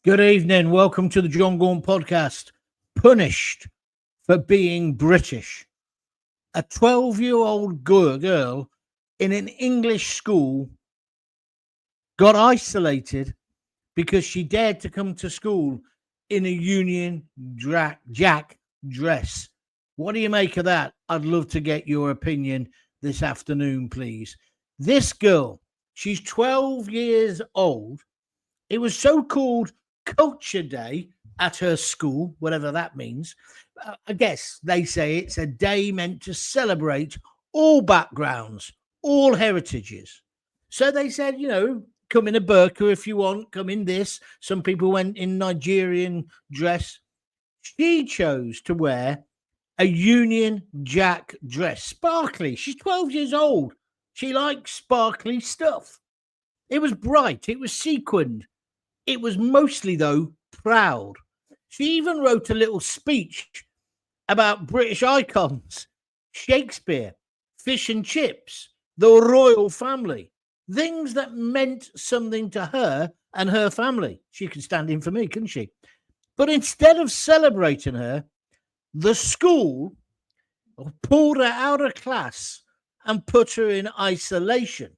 Good evening. Welcome to the Gaunt podcast. Punished for being British. A 12-year-old girl in an English school got isolated because she dared to come to school in a Union Jack dress. What do you make of that? I'd love to get your opinion this afternoon, please. This girl, she's 12 years old. It was so-called Culture Day at her school, whatever that means. I guess they say it's a day meant to celebrate all backgrounds, all heritages. So they said, come in a burqa if you want, come in this. Some people went in Nigerian dress. She chose to wear a Union Jack dress, sparkly. She's 12 years old. She likes sparkly stuff. It was bright, it was sequined. It was mostly, though, proud. She even wrote a little speech about British icons, Shakespeare, fish and chips, the royal family, things that meant something to her and her family. She can stand in for me, couldn't she? But instead of celebrating her, the school pulled her out of class and put her in isolation.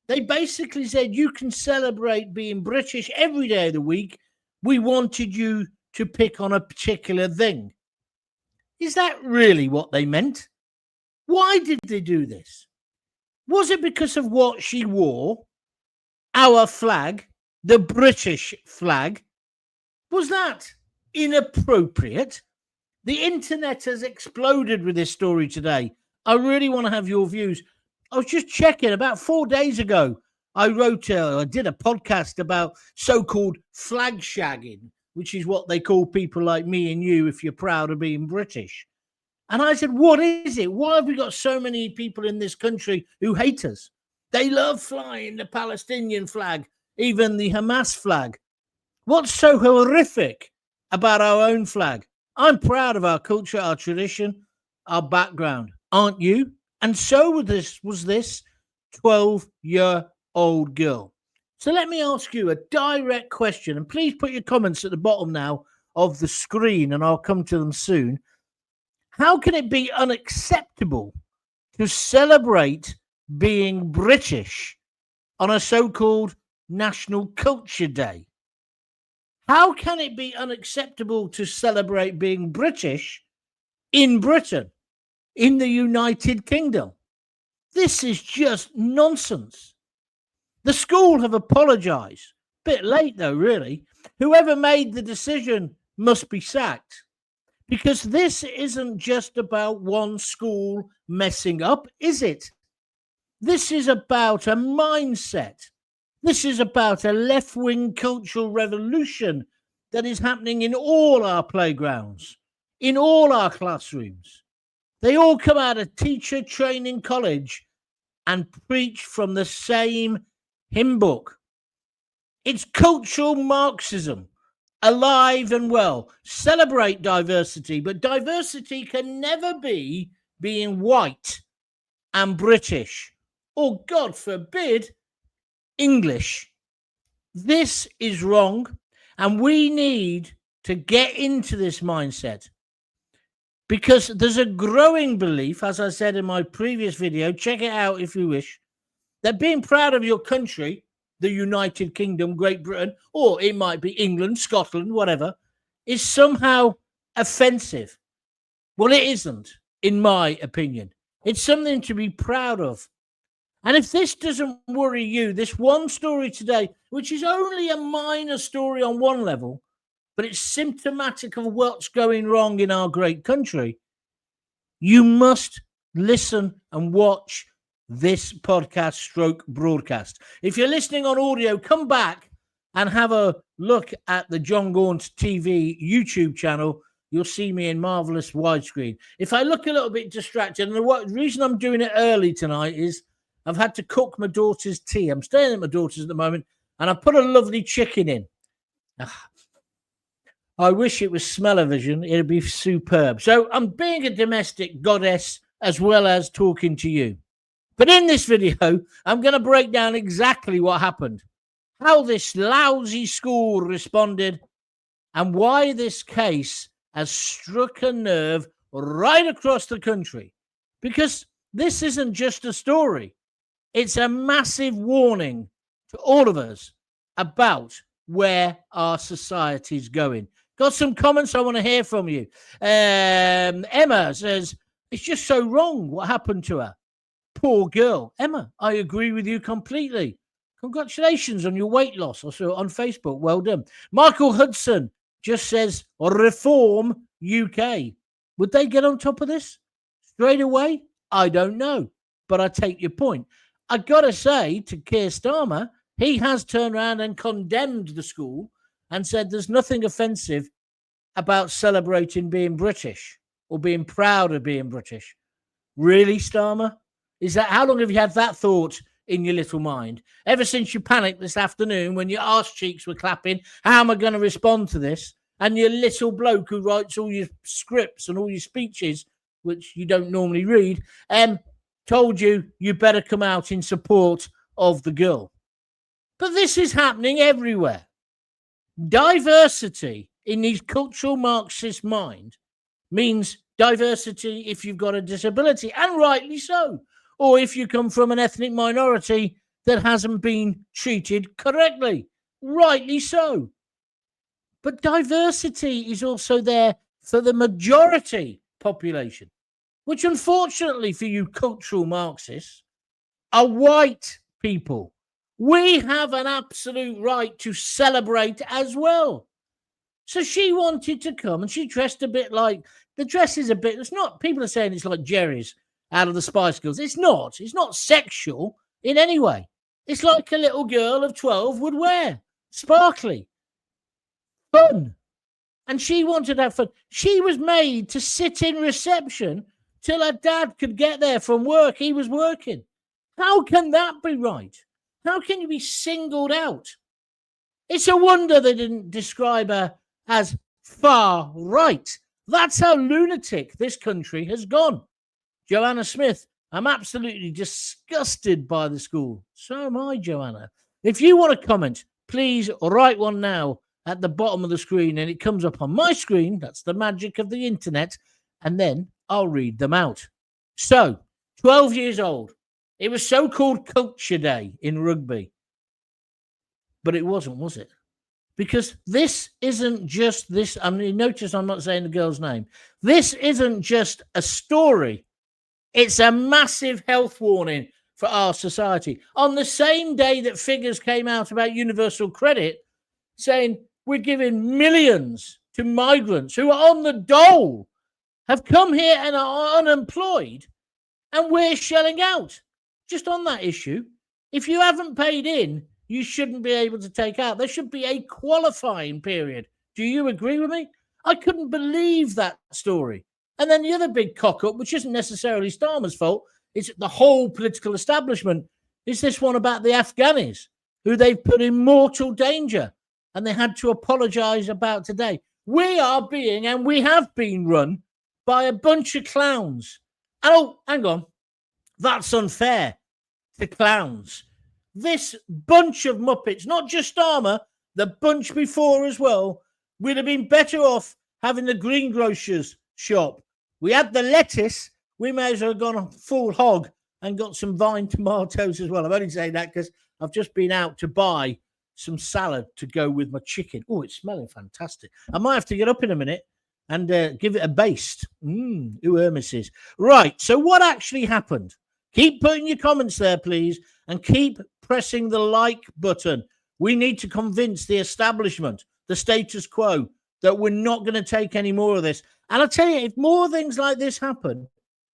They basically said, you can celebrate being British every day of the week. We wanted you to pick on a particular thing. Is that really what they meant? Why did they do this? Was it because of what she wore? Our flag, the British flag? Was that inappropriate? The internet has exploded with this story today. I really want to have your views. I was just checking about 4 days ago. I did a podcast about so-called flag shagging, which is what they call people like me and you if you're proud of being British. And I said, what is it? Why have we got so many people in this country who hate us? They love flying the Palestinian flag, even the Hamas flag. What's so horrific about our own flag? I'm proud of our culture, our tradition, our background. Aren't you? And so was this 12-year-old girl. So let me ask you a direct question, and please put your comments at the bottom now of the screen, and I'll come to them soon. How can it be unacceptable to celebrate being British on a so-called National Culture Day? How can it be unacceptable to celebrate being British in Britain, in the United Kingdom? This is just nonsense. The school have apologized. Bit late, though, really. Whoever made the decision must be sacked. Because this isn't just about one school messing up, is it? This is about a mindset. This is about a left-wing cultural revolution that is happening in all our playgrounds, in all our classrooms. They all come out of teacher training college and preach from the same hymn book. It's cultural Marxism, alive and well. Celebrate diversity, but diversity can never be being white and British, or God forbid, English. This is wrong, and we need to get into this mindset. Because there's a growing belief, as I said in my previous video, check it out if you wish, that being proud of your country, the United Kingdom, Great Britain, or it might be England, Scotland, whatever, is somehow offensive. Well, it isn't, in my opinion. It's something to be proud of. And if this doesn't worry you, this one story today, which is only a minor story on one level, but it's symptomatic of what's going wrong in our great country, you must listen and watch this podcast stroke broadcast. If you're listening on audio, come back and have a look at the John Gaunt TV YouTube channel. You'll see me in marvelous widescreen. If I look a little bit distracted, and the reason I'm doing it early tonight is I've had to cook my daughter's tea. I'm staying at my daughter's at the moment, and I put a lovely chicken in. I wish it was smell-o-vision. It'd be superb. So I'm being a domestic goddess as well as talking to you. But in this video, I'm going to break down exactly what happened, how this lousy school responded, and why this case has struck a nerve right across the country. Because this isn't just a story, it's a massive warning to all of us about where our society's going. Got some comments I want to hear from you. Emma says, it's just so wrong what happened to her. Poor girl. Emma, I agree with you completely. Congratulations on your weight loss. Also on Facebook. Well done. Michael Hudson just says, Reform UK. Would they get on top of this straight away? I don't know. But I take your point. I got to say to Keir Starmer, he has turned around and condemned the school and said there's nothing offensive about celebrating being British or being proud of being British. Really, Starmer? Is that, how long have you had that thought in your little mind? Ever since you panicked this afternoon when your arse cheeks were clapping, how am I going to respond to this? And your little bloke who writes all your scripts and all your speeches, which you don't normally read, told you better come out in support of the girl. But this is happening everywhere. Diversity in the cultural Marxist mind means diversity if you've got a disability, and rightly so, or if you come from an ethnic minority that hasn't been treated correctly, rightly so. But diversity is also there for the majority population, which unfortunately for you cultural Marxists are white people. We have an absolute right to celebrate as well. So she wanted to come and she dressed a bit like, the dress is a bit, it's not, people are saying it's like Jerry's out of the Spice Girls. It's not sexual in any way. It's like a little girl of 12 would wear. Sparkly. Fun. And she wanted to have fun. She was made to sit in reception till her dad could get there from work. He was working. How can that be right? How can you be singled out? It's a wonder they didn't describe her as far right. That's how lunatic this country has gone. Joanna Smith, I'm absolutely disgusted by the school. So am I, Joanna. If you want to comment, please write one now at the bottom of the screen and it comes up on my screen. That's the magic of the internet. And then I'll read them out. So, 12 years old. It was so-called Culture Day in rugby. But it wasn't, was it? Because this isn't just this. I mean, notice I'm not saying the girl's name. This isn't just a story. It's a massive health warning for our society. On the same day that figures came out about universal credit, saying we're giving millions to migrants who are on the dole, have come here and are unemployed, and we're shelling out. Just on that issue, if you haven't paid in, you shouldn't be able to take out. There should be a qualifying period. Do you agree with me? I couldn't believe that story. And then the other big cock-up, which isn't necessarily Starmer's fault, it's the whole political establishment, is this one about the Afghanis, who they've put in mortal danger, and they had to apologise about today. We are being, and we have been run by a bunch of clowns. Oh, hang on. That's unfair to clowns. This bunch of Muppets, not just Starmer, the bunch before as well, would have been better off having the greengrocer's shop. We had the lettuce. We may as well have gone full hog and got some vine tomatoes as well. I'm only saying that because I've just been out to buy some salad to go with my chicken. Oh, it's smelling fantastic. I might have to get up in a minute and give it a baste. Who Hermes is. Right, so what actually happened? Keep putting your comments there, please, and keep pressing the like button. We need to convince the establishment, the status quo, that we're not going to take any more of this. And I'll tell you, if more things like this happen,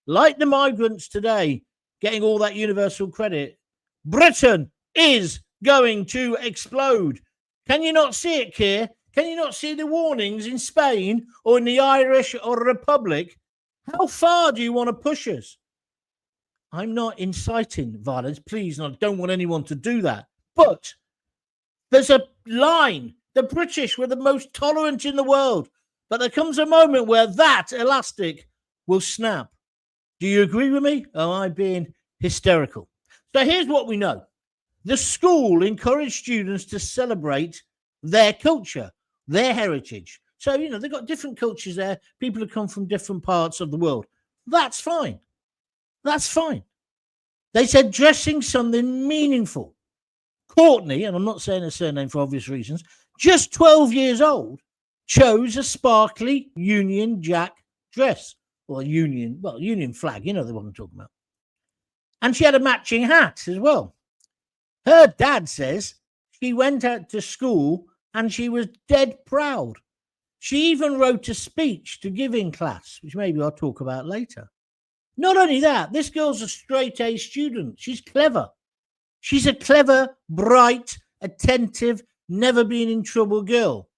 like the migrants today getting all that universal credit, Britain is going to explode. Can you not see it, Keir? Can you not see the warnings in Spain or in the Irish or Republic? How far do you want to push us? I'm not inciting violence. Please, I don't want anyone to do that. But there's a line. The British were the most tolerant in the world. But there comes a moment where that elastic will snap. Do you agree with me? Or am I being hysterical? So here's what we know. The school encouraged students to celebrate their culture. their heritage. So, they've got different cultures there, people who come from different parts of the world. That's fine. That's fine. They said dressing something meaningful. Courtney, and I'm not saying her surname for obvious reasons, just 12 years old, chose a sparkly Union Jack dress, or Union flag, the one I'm talking about. And she had a matching hat as well. Her dad says she went out to school and she was dead proud. She even wrote a speech to give in class, which maybe I'll talk about later. Not only that, this girl's a straight-A student. She's clever. She's a clever, bright, attentive, never been in trouble girl.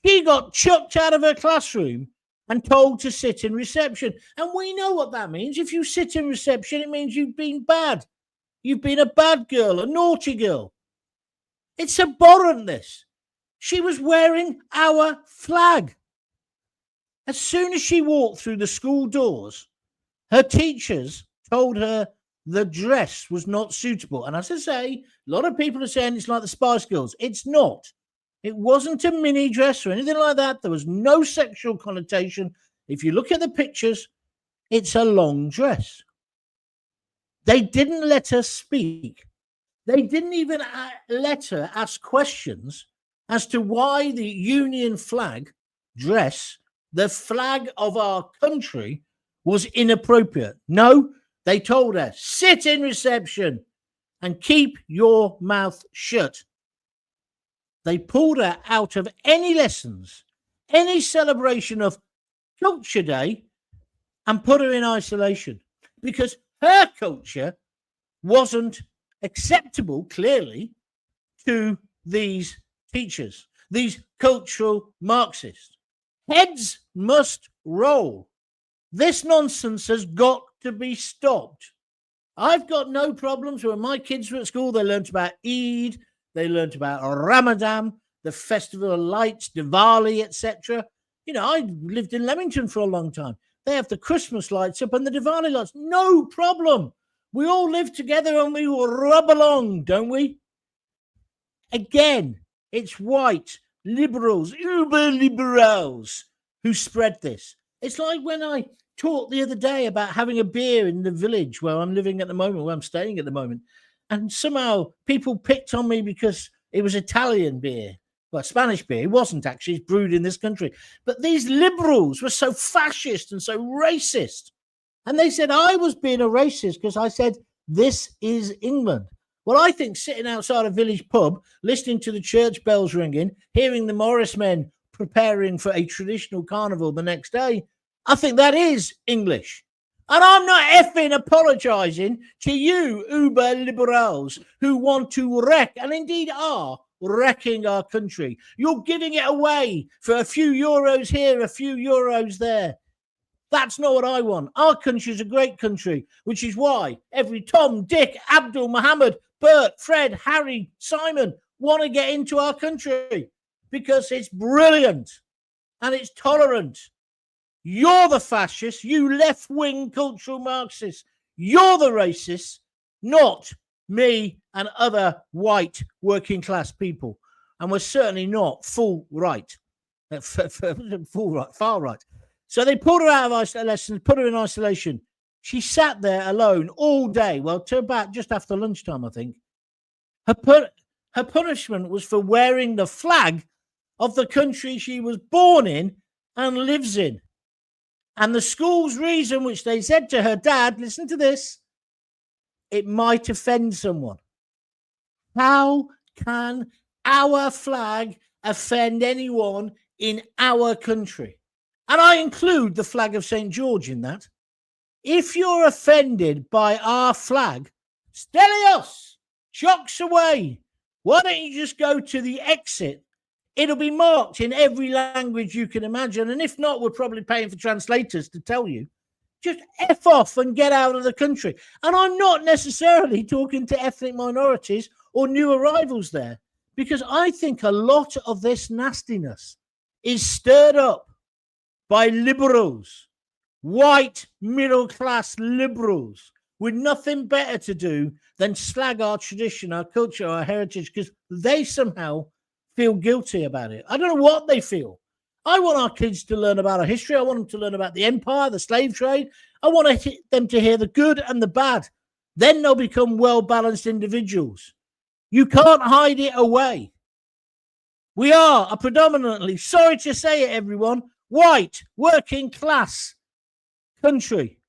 She got chucked out of her classroom and told to sit in reception. And we know what that means. If you sit in reception, it means you've been bad. You've been a bad girl, a naughty girl. It's abhorrent, this. She was wearing our flag. As soon as she walked through the school doors, her teachers told her the dress was not suitable. And as I say, a lot of people are saying it's like the Spice Girls. It's not. It wasn't a mini dress or anything like that. There was no sexual connotation. If you look at the pictures, it's a long dress. They didn't let her speak. They didn't even let her ask questions as to why the Union flag dress, the flag of our country, was inappropriate. No, they told her, sit in reception and keep your mouth shut. They pulled her out of any lessons, any celebration of Culture Day, and put her in isolation because her culture wasn't acceptable, clearly, to these teachers, these cultural Marxists. Heads must roll. This nonsense has got to be stopped. I've got no problems. When my kids were at school, they learnt about Eid, they learnt about Ramadan, the Festival of Lights, Diwali, etc. I lived in Leamington for a long time. They have the Christmas lights up and the Diwali lights. No problem. We all live together and we will rub along, don't we? Again, it's white liberals, uber liberals, who spread this. It's like when I talked the other day about having a beer in the village where I'm living at the moment, where I'm staying at the moment. And somehow people picked on me because it was Italian beer. Well, Spanish beer. It wasn't actually. It's brewed in this country. But these liberals were so fascist and so racist. And they said I was being a racist because I said, this is England. Well, I think sitting outside a village pub, listening to the church bells ringing, hearing the Morris men preparing for a traditional carnival the next day, I think that is English. And I'm not effing apologising to you uber liberals who want to wreck, and indeed are wrecking our country. You're giving it away for a few euros here, a few euros there. That's not what I want. Our country is a great country, which is why every Tom, Dick, Abdul, Mohammed, Bert, Fred, Harry, Simon want to get into our country because it's brilliant and it's tolerant. You're the fascists, you left-wing cultural Marxists. You're the racists, not me and other white working-class people. And we're certainly not full right, far right. So they pulled her out of lessons, put her in isolation. She sat there alone all day, well, to about just after lunchtime, I think. Her punishment was for wearing the flag of the country she was born in and lives in. And the school's reason, which they said to her dad, listen to this, it might offend someone. How can our flag offend anyone in our country? And I include the flag of St. George in that. If you're offended by our flag, Stelios, shocks away. Why don't you just go to the exit? It'll be marked in every language you can imagine. And if not, we're probably paying for translators to tell you. Just F off and get out of the country. And I'm not necessarily talking to ethnic minorities or new arrivals there, because I think a lot of this nastiness is stirred up by liberals, white middle-class liberals with nothing better to do than slag our tradition, our culture, our heritage, because they somehow feel guilty about it. I don't know what they feel. I want our kids to learn about our history. I want them to learn about the empire, the slave trade. I want them to hear the good and the bad. Then they'll become well-balanced individuals. You can't hide it away. We are a predominantly, sorry to say it, everyone, white, working class country.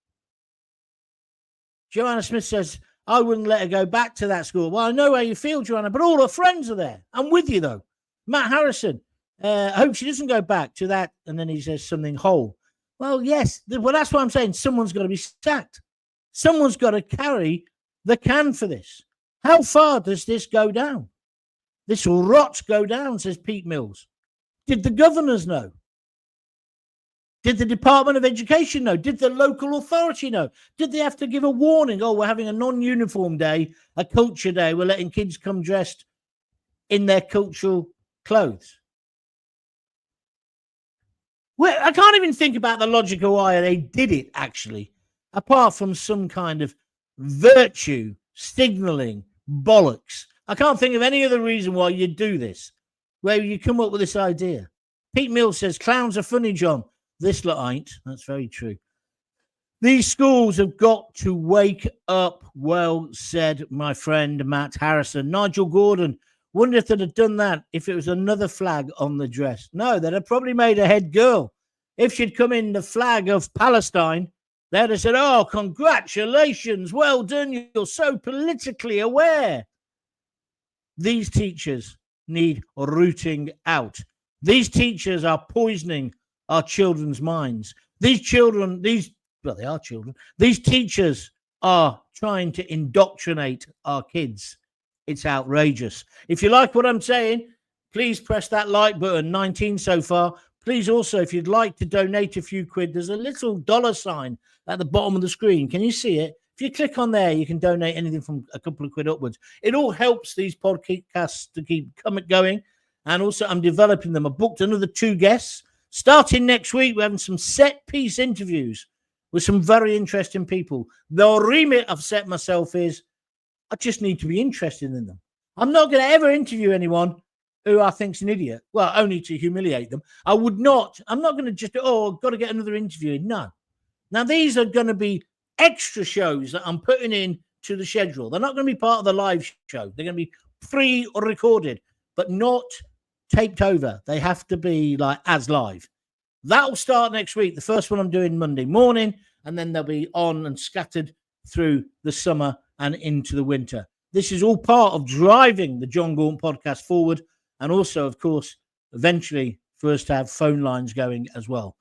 Joanna Smith says, I wouldn't let her go back to that school. Well, I know how you feel, Joanna, but all her friends are there. I'm with you, though. Matt Harrison, I hope she doesn't go back to that. And then he says something whole. Well, yes. Well, that's what I'm saying. Someone's got to be sacked. Someone's got to carry the can for this. How far does this go down? This rot go down, says Pete Mills. Did the governors know? Did the Department of Education know? Did the local authority know? Did they have to give a warning? Oh, we're having a non-uniform day, a culture day. We're letting kids come dressed in their cultural clothes. Well, I can't even think about the logic of why they did it, actually, apart from some kind of virtue signaling bollocks. I can't think of any other reason why you'd do this, where you come up with this idea. Pete Mills says, clowns are funny, John. This lot ain't. That's very true. These schools have got to wake up. Well said, my friend Matt Harrison. Nigel Gordon, wonder if they'd have done that if it was another flag on the dress. No, they'd have probably made a head girl. If she'd come in the flag of Palestine, they'd have said, oh, congratulations. Well done. You're so politically aware. These teachers need rooting out. These teachers are poisoning our children's minds. These children, they are children. These teachers are trying to indoctrinate our kids. It's outrageous. If you like what I'm saying, please press that like button, 19 so far. Please also, if you'd like to donate a few quid, there's a little $sign at the bottom of the screen. Can you see it? If you click on there, you can donate anything from a couple of quid upwards. It all helps these podcasts to keep going. And also, I'm developing them. I booked another 2 guests. Starting next week, we're having some set-piece interviews with some very interesting people. The remit I've set myself is I just need to be interested in them. I'm not going to ever interview anyone who I think's an idiot. Well, only to humiliate them. I'm not going to just, I've got to get another interview in. No. Now, these are going to be extra shows that I'm putting in to the schedule. They're not going to be part of the live show. They're going to be pre-recorded, but not taped over. They have to be like as live. That'll start next week. The first one I'm doing Monday morning, and then they'll be on and scattered through the summer and into the winter. This is all part of driving the John Gaunt podcast forward, and also, of course, eventually for us to have phone lines going as well,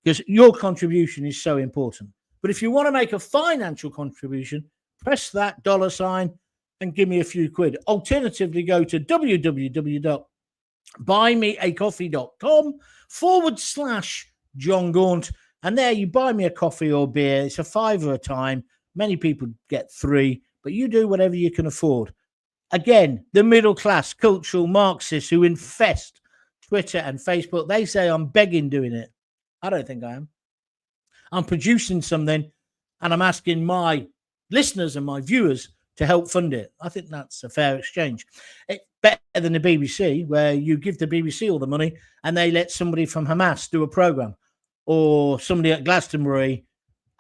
because your contribution is so important. But if you want to make a financial contribution, press that $sign and give me a few quid. Alternatively, go to www.buymeacoffee.com/John Gaunt. And there you buy me a coffee or beer. It's $5 a time. Many people get 3, but you do whatever you can afford. Again, the middle class cultural Marxists who infest Twitter and Facebook, they say I'm begging doing it. I don't think I am. I'm producing something and I'm asking my listeners and my viewers to help fund it. I think that's a fair exchange. It's better than the BBC, where you give the BBC all the money and they let somebody from Hamas do a program, or somebody at Glastonbury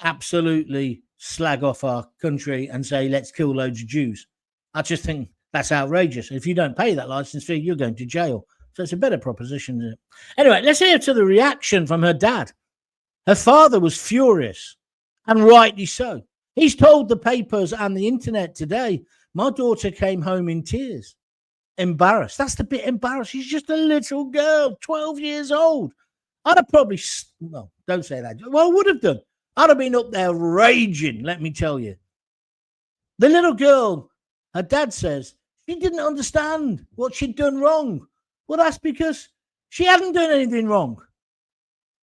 absolutely slag off our country and say, let's kill loads of Jews. I just think that's outrageous. If you don't pay that license fee, you're going to jail. So it's a better proposition, isn't it? Anyway, let's hear to the reaction from her dad. Her father was furious, and rightly so. He's told the papers and the internet today, my daughter came home in tears, embarrassed. That's the bit embarrassed. She's just a little girl, 12 years old. I'd have probably, well, don't say that. Well, I would have done. I'd have been up there raging, let me tell you. The little girl, her dad says, she didn't understand what she'd done wrong. Well, that's because she hadn't done anything wrong.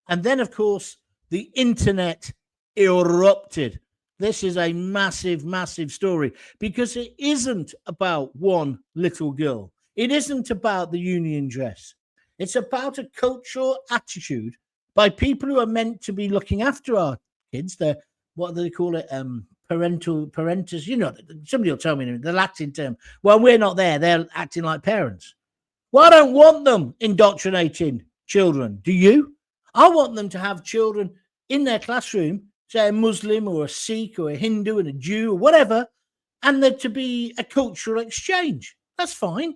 And then, of course, the internet erupted. This is a massive, massive story, because it isn't about one little girl. It isn't about the union dress. It's about a cultural attitude by people who are meant to be looking after our kids. They're, what do they call it? Parentis. You know, somebody will tell me the Latin term. Well, we're not there. They're acting like parents. Well, I don't want them indoctrinating children. Do you? I want them to have children in their classroom, say a Muslim or a Sikh or a Hindu and a Jew or whatever, and there to be a cultural exchange. That's fine.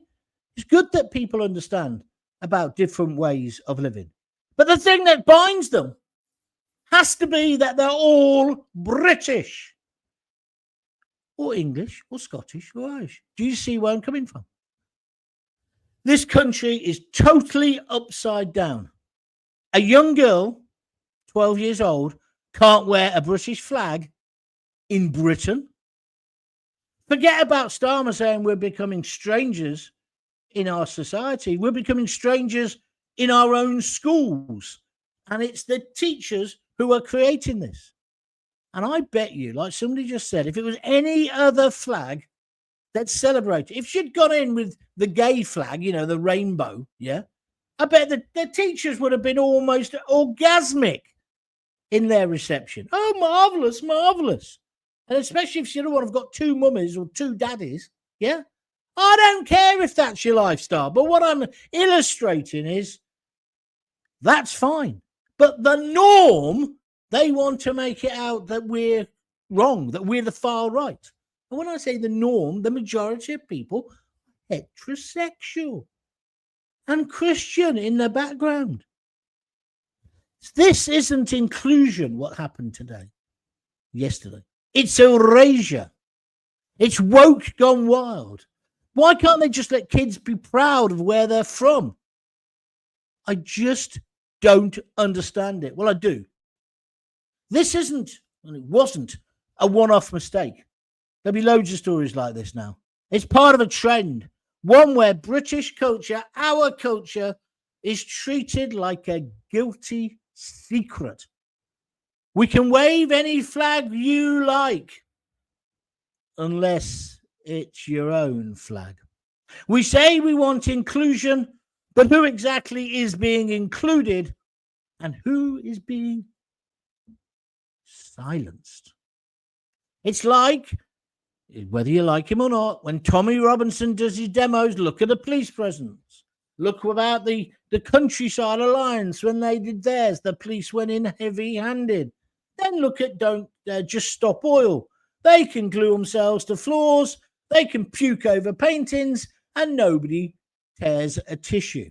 It's good that people understand about different ways of living. But the thing that binds them has to be that they're all British or English or Scottish or Irish. Do you see where I'm coming from? This country is totally upside down. A young girl, 12 years old, can't wear a British flag in Britain. Forget about Starmer saying we're becoming strangers in our society. We're becoming strangers in our own schools. And it's the teachers who are creating this. And I bet you, like somebody just said, if it was any other flag, they'd celebrate it. If she'd gone in with the gay flag, the rainbow, yeah, I bet the teachers would have been almost orgasmic in their reception. Oh, marvellous, marvellous. And especially if she'd have got two mummies or two daddies, yeah. I don't care if that's your lifestyle. But what I'm illustrating is that's fine. But the norm, they want to make it out that we're wrong, that we're the far right. And when I say the norm, the majority of people are heterosexual and Christian in the background. This isn't inclusion, what happened yesterday. It's erasure. It's woke gone wild. Why can't they just let kids be proud of where they're from? I just don't understand it. Well, I do. This isn't, and it wasn't, a one-off mistake. There'll be loads of stories like this now. It's part of a trend, one where British culture, our culture, is treated like a guilty secret. We can wave any flag you like, unless it's your own flag. We say we want inclusion, but who exactly is being included and who is being silenced? It's like, whether you like him or not, when Tommy Robinson does his demos, look at the police presence. Look about the Countryside Alliance when they did theirs. The police went in heavy-handed. Then look at Don't Just Stop Oil. They can glue themselves to floors. They can puke over paintings and nobody tears a tissue.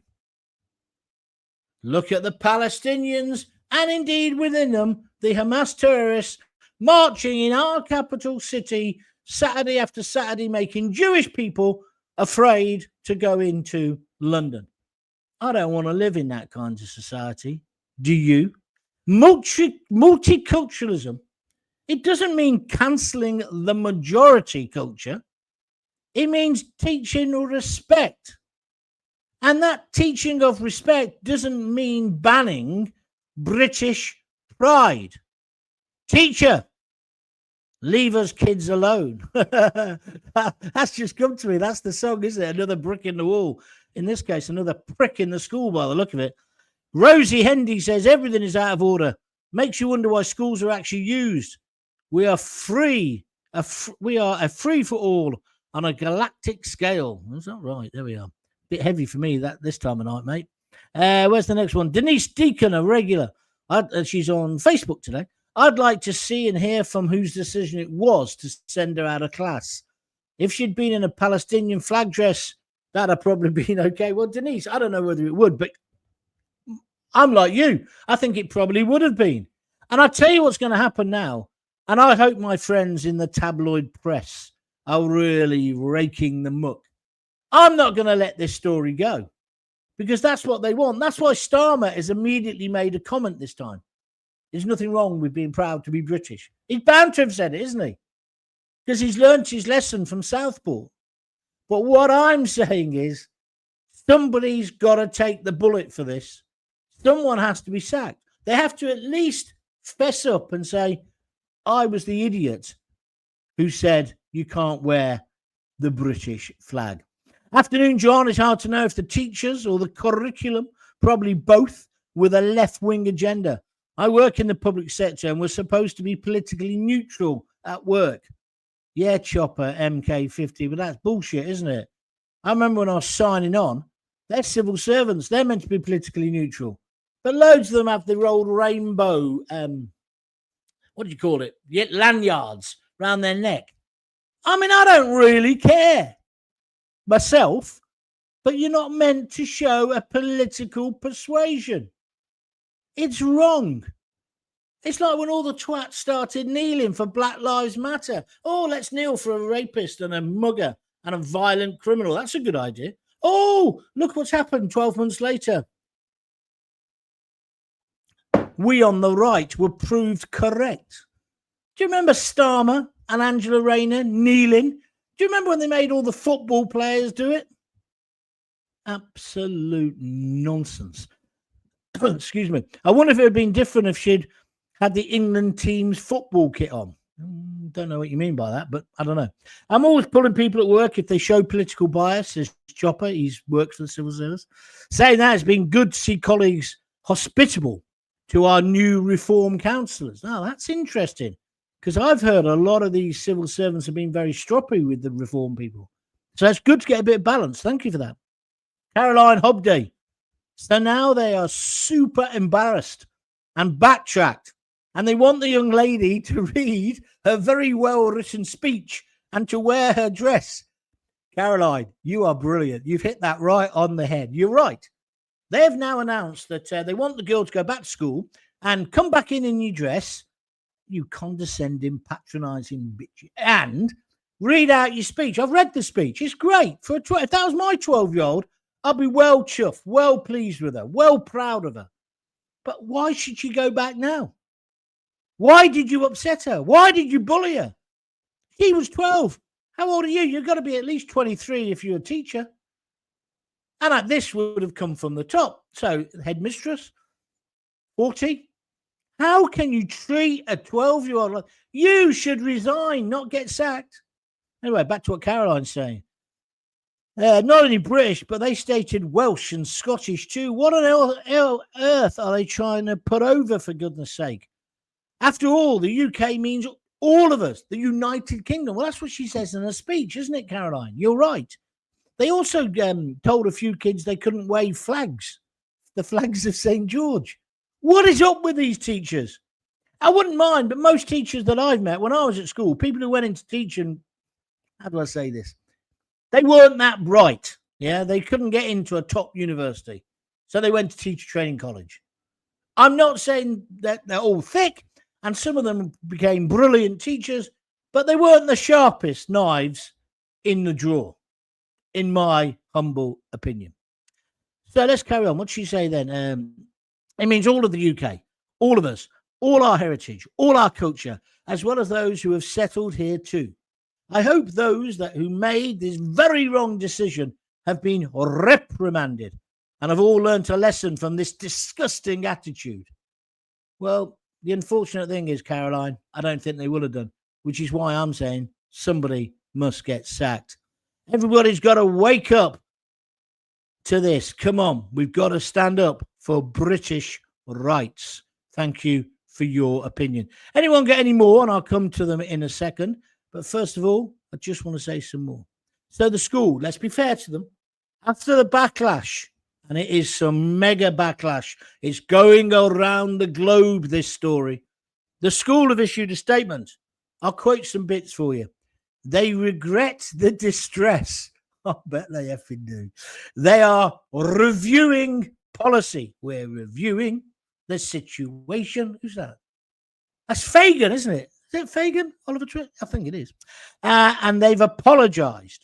Look at the Palestinians and indeed within them, the Hamas terrorists marching in our capital city Saturday after Saturday, making Jewish people afraid to go into London. I don't want to live in that kind of society. Do you? Multiculturalism, it doesn't mean cancelling the majority culture. It means teaching respect. And that teaching of respect doesn't mean banning British pride. Teacher, leave us kids alone. That's just come to me. That's the song, isn't it? Another brick in the wall. In this case, another prick in the school by the look of it. Rosie Hendy says everything is out of order. Makes you wonder why schools are actually used. We are free. We are a free for all on a galactic scale. Is that right? There we are. Bit heavy for me this time of night, mate. Where's the next one? Denise Deacon, a regular. She's on Facebook today. I'd like to see and hear from whose decision it was to send her out of class. If she'd been in a Palestinian flag dress, that'd have probably been okay. Well, Denise, I don't know whether it would, but I'm like you. I think it probably would have been. And I'll tell you what's going to happen now. And I hope my friends in the tabloid press are really raking the muck. I'm not going to let this story go because that's what they want. That's why Starmer has immediately made a comment this time. There's nothing wrong with being proud to be British. He's bound to have said it, isn't he? Because he's learned his lesson from Southport. But what I'm saying is somebody's got to take the bullet for this. Someone has to be sacked. They have to at least fess up and say, I was the idiot who said you can't wear the British flag. Afternoon, John. It's hard to know if the teachers or the curriculum, probably both, with a left-wing agenda. I work in the public sector and we're supposed to be politically neutral at work. Yeah, Chopper, MK50, but that's bullshit, isn't it? I remember when I was signing on They're civil servants. They're meant to be politically neutral. But loads of them have the old rainbow, what do you call it? Lanyards round their neck. I mean, I don't really care myself, but you're not meant to show a political persuasion. It's wrong. It's like when all the twats started kneeling for Black Lives Matter. Oh, let's kneel for a rapist and a mugger and a violent criminal. That's a good idea. Oh, look what's happened 12 months later. We on the right were proved correct. Do you remember Starmer and Angela Rayner kneeling? Do you remember when they made all the football players do it? Absolute nonsense. Excuse me. I wonder if it had been different if she'd had the England team's football kit on. Don't know what you mean by that, but I don't know. I'm always pulling people at work if they show political bias, says Chopper. He's worked for the civil service. Saying that, it's been good to see colleagues hospitable to our new reform councillors. Now, that's interesting, because I've heard a lot of these civil servants have been very stroppy with the reform people. So it's good to get a bit of balance. Thank you for that. Caroline Hobday. So now they are super embarrassed and backtracked, and they want the young lady to read her very well-written speech and to wear her dress. Caroline, you are brilliant. You've hit that right on the head. You're right. They have now announced that they want the girl to go back to school and come back in your dress, you condescending, patronising bitch, and read out your speech. I've read the speech. It's great. If that was my 12-year-old, I'd be well chuffed, well pleased with her, well proud of her. But why should she go back now? Why did you upset her? Why did you bully her? She was 12. How old are you? You've got to be at least 23 if you're a teacher. And this would have come from the top. So, headmistress, 40. How can you treat a 12-year-old like you should resign, not get sacked? Anyway, back to what Caroline's saying. Not only British, but they stated Welsh and Scottish too. What on earth are they trying to put over, for goodness sake? After all, the UK means all of us, the United Kingdom. Well, that's what she says in her speech, isn't it, Caroline? You're right. They also told a few kids they couldn't wave flags, the flags of St. George. What is up with these teachers? I wouldn't mind, but most teachers that I've met when I was at school, people who went into teaching, how do I say this? They weren't that bright. Yeah, they couldn't get into a top university. So they went to teacher training college. I'm not saying that they're all thick, and some of them became brilliant teachers, but they weren't the sharpest knives in the drawer, in my humble opinion. So let's carry on. What'd she say then? It means all of the UK, all of us, all our heritage, all our culture, as well as those who have settled here too. I hope those who made this very wrong decision have been reprimanded and have all learnt a lesson from this disgusting attitude. Well, the unfortunate thing is, Caroline, I don't think they will have done, which is why I'm saying somebody must get sacked. Everybody's got to wake up to this. Come on, we've got to stand up for British rights. Thank you for your opinion. Anyone get any more? And I'll come to them in a second. But first of all, I just want to say some more. So the school, let's be fair to them. After the backlash, and it is some mega backlash, it's going around the globe, this story. The school have issued a statement. I'll quote some bits for you. They regret the distress. I bet they effing do. They are reviewing policy. We're reviewing the situation. Who's that? That's Fagan, isn't it? Is it Fagan? Oliver Twist? I think it is. And they've apologised.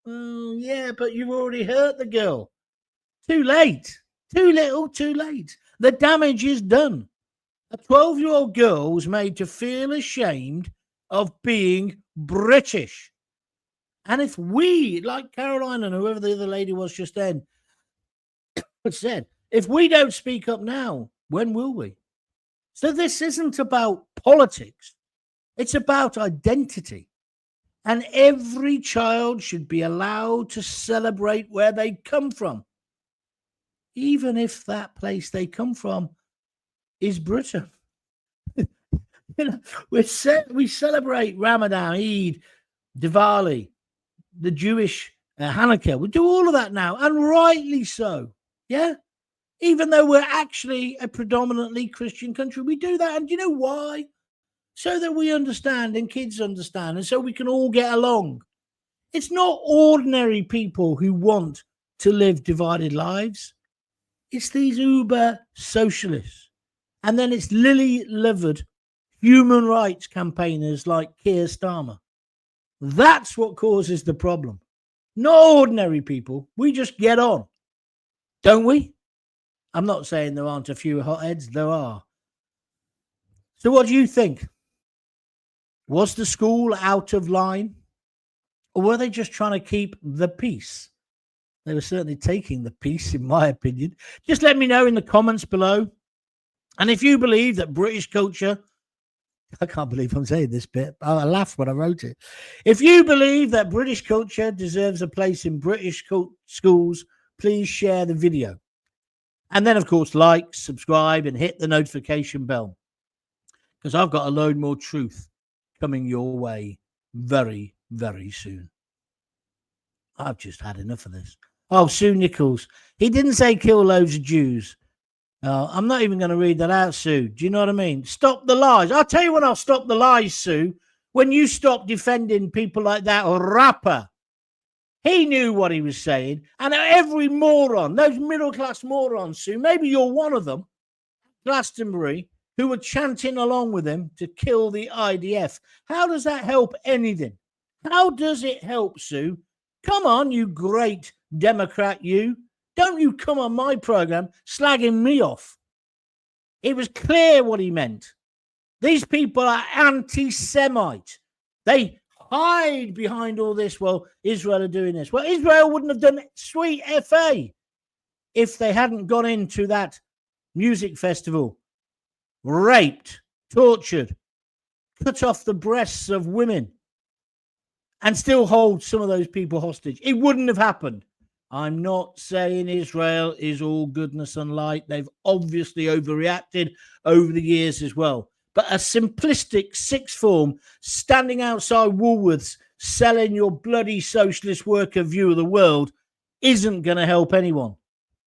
Yeah, but you've already hurt the girl. Too late. Too little, too late. The damage is done. A 12-year-old girl was made to feel ashamed of being British. And if we, like Caroline and whoever the other lady was just then, said, if we don't speak up now, when will we? So this isn't about politics. It's about identity. And every child should be allowed to celebrate where they come from, even if that place they come from is Britain. We celebrate Ramadan, Eid, Diwali, the Jewish Hanukkah. We do all of that now, and rightly so. Yeah. Even though we're actually a predominantly Christian country, we do that. And do you know why? So that we understand and kids understand, and so we can all get along. It's not ordinary people who want to live divided lives. It's these uber socialists. And then it's lily-livered human rights campaigners like Keir Starmer. That's what causes the problem. Not ordinary people. We just get on, don't we? I'm not saying there aren't a few hotheads. There are. So what do you think? Was the school out of line? Or were they just trying to keep the peace? They were certainly taking the peace, in my opinion. Just let me know in the comments below. And if you believe that British culture, I can't believe I'm saying this bit. I laughed when I wrote it. If you believe that British culture deserves a place in British schools, please share the video. And then, of course, like, subscribe, and hit the notification bell. Because I've got a load more truth coming your way very, very soon. I've just had enough of this. Oh, Sue Nichols. He didn't say kill loads of Jews. I'm not even going to read that out, Sue. Do you know what I mean? Stop the lies. I'll tell you when I'll stop the lies, Sue. When you stop defending people like that rapper. He knew what he was saying. And every moron, those middle-class morons, Sue, maybe you're one of them, Glastonbury, who were chanting along with him to kill the IDF. How does that help anything? How does it help, Sue? Come on, you great Democrat, you. Don't you come on my program slagging me off. It was clear what he meant. These people are anti-Semite. They hide behind all this. Well, Israel are doing this. Well, Israel wouldn't have done sweet FA if they hadn't gone into that music festival, raped, tortured, cut off the breasts of women, and still hold some of those people hostage. It wouldn't have happened. I'm not saying Israel is all goodness and light. They've obviously overreacted over the years as well. But a simplistic sixth form standing outside Woolworths selling your bloody socialist worker view of the world isn't going to help anyone.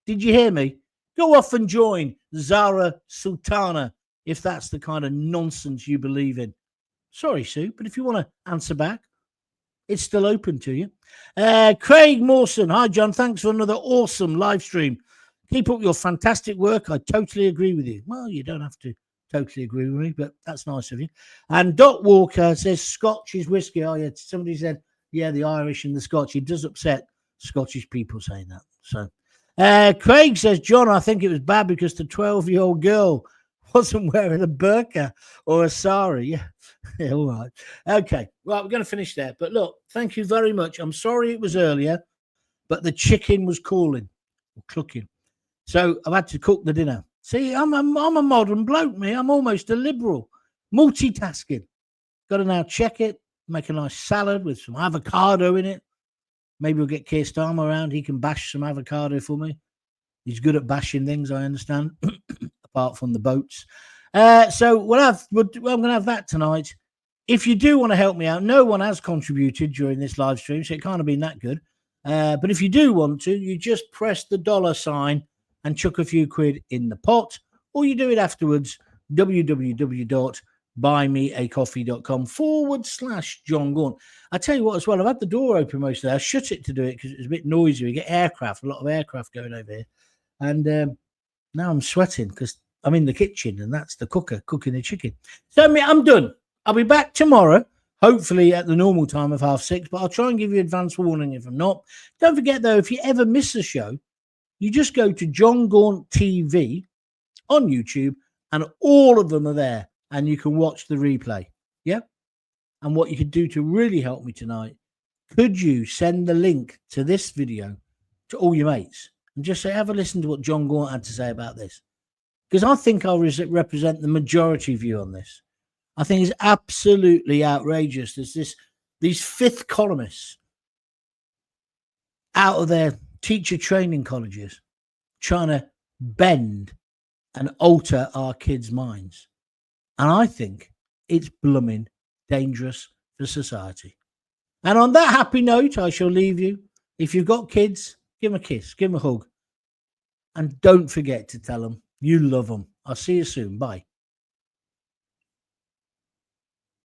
Did you hear me? Go off and join Zara Sultana if that's the kind of nonsense you believe in. Sorry, Sue, but if you want to answer back, it's still open to you. Craig Mawson. Hi, John. Thanks for another awesome live stream. Keep up your fantastic work. I totally agree with you. Well, you don't have to totally agree with me, but that's nice of you. And Doc Walker says Scotch is whiskey. Oh, yeah. Somebody said, yeah, the Irish and the Scotch. It does upset Scottish people saying that. So Craig says, John, I think it was bad because the 12-year-old girl wasn't wearing a burqa or a sari. Yeah. Yeah, all right. Okay. Well, we're going to finish there. But look, thank you very much. I'm sorry it was earlier, but the chicken was calling or clucking. So I've had to cook the dinner. See, I'm a modern bloke, me. I'm almost a liberal. Multitasking. Got to now check it, make a nice salad with some avocado in it. Maybe we'll get Keir Starmer around. He can bash some avocado for me. He's good at bashing things, I understand, apart from the boats. So I'm going to have that tonight. If you do want to help me out, no one has contributed during this live stream, so it can't have been that good. But if you do want to, you just press the $ and chuck a few quid in the pot, or you do it afterwards, www.buymeacoffee.com/John Gaunt. I tell you what, as well, I've had the door open most of the day. I shut it to do it because it was a bit noisy. We get a lot of aircraft going over here. And now I'm sweating because I'm in the kitchen and that's the cooker cooking the chicken. So I'm done. I'll be back tomorrow, hopefully at the normal time of 6:30, but I'll try and give you advance warning if I'm not. Don't forget, though, if you ever miss a show, you just go to John Gaunt TV on YouTube and all of them are there and you can watch the replay. Yeah. And what you could do to really help me tonight, could you send the link to this video to all your mates and just say, have a listen to what John Gaunt had to say about this? Because I think I'll represent the majority view on this. I think it's absolutely outrageous. There's these fifth columnists out of their teacher training colleges trying to bend and alter our kids' minds. And I think it's blooming dangerous for society. And on that happy note, I shall leave you. If you've got kids, give them a kiss, give them a hug, and don't forget to tell them you love them. I'll see you soon. Bye.